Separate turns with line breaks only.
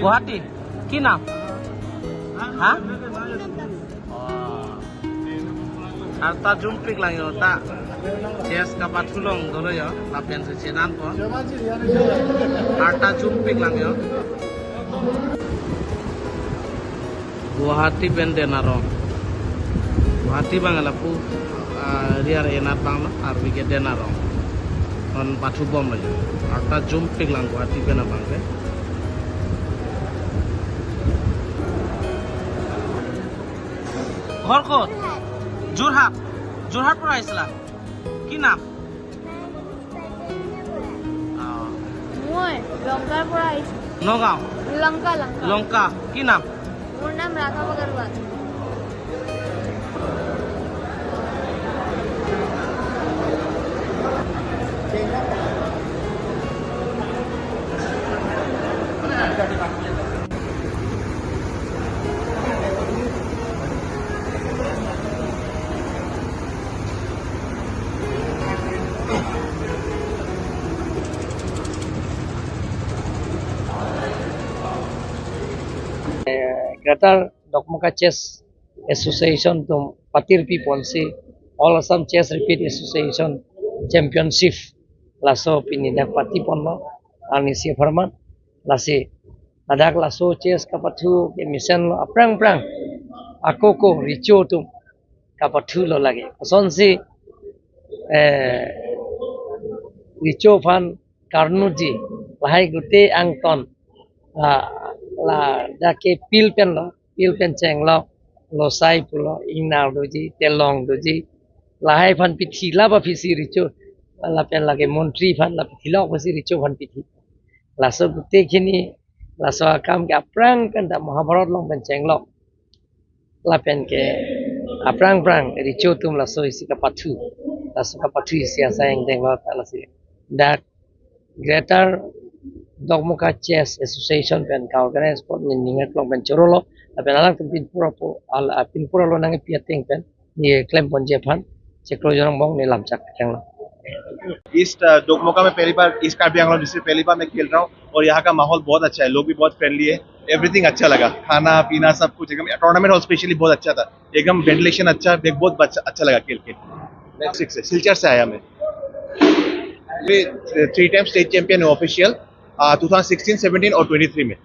গুৱাহাটী কি নাম হা আর তা jumping lang yo ta chess ka patulong dolo yo lapen se chenan ko আর তা jumping lang yo Guwahati ben denaro Guwahati bangala pu riar enat bangla ar bige denaro on patu bom la আর তা jumping lang Guwahati ben bangke ঘর কত যোরহাট যোরহাট পর আইছিলা কি নাম
মই লঙ্কাৰ পৰা আহিছো
নগাঁও
লঙ্কা
লঙ্কা কি নাম
মোৰ নাম ৰাঘৱ Agarwal
Greater Dokmuka Chess Association to Patir people see All Assam Chess Repeat Association Championship laso pinidak pati ponno anisi format lasi adak laso chess kapathu ke mission lo aprang prang ako ko richo tum kapathu lo lage son si richo fan karnuji lahai gute angton la dake pil pen cheng lo sai pulo inau doji telong doji lahai fan pithi la ba phisi richo la pen lage montri fan la pithi lo phisi richo fan pithi la so gute khini la so kam ke aprang kan da mahabharat long pen cheng lo la pen ke aprang prang richo tum la so isi ka pathu isi asayang deng lo la si that greater Dokmuka Chess Association pen ka organize pot ningat long pen chorolo pen alang pinpura lo nang piating pen ni claim ponje phan chekro jorong bong ni lamchak kenglo
east Dokmoka में पहली बार east Karbi Anglong district पहली बार मैं खेल रहा हूँ और यहाँ का माहौल बहुत अच्छा है लोग भी बहुत फ्रेंडली है एवरीथिंग अच्छा लगा खाना पीना सब कुछ एकदम टूर्नामेंट हॉल स्पेशली बहुत अच्छा था एकदम वेंटिलेशन अच्छा बहुत अच्छा लगा खेल के सिलचर से आया मैं 3 टाइम स्टेट चैंपियन ऑफिशियल 2016, 17 और 23 में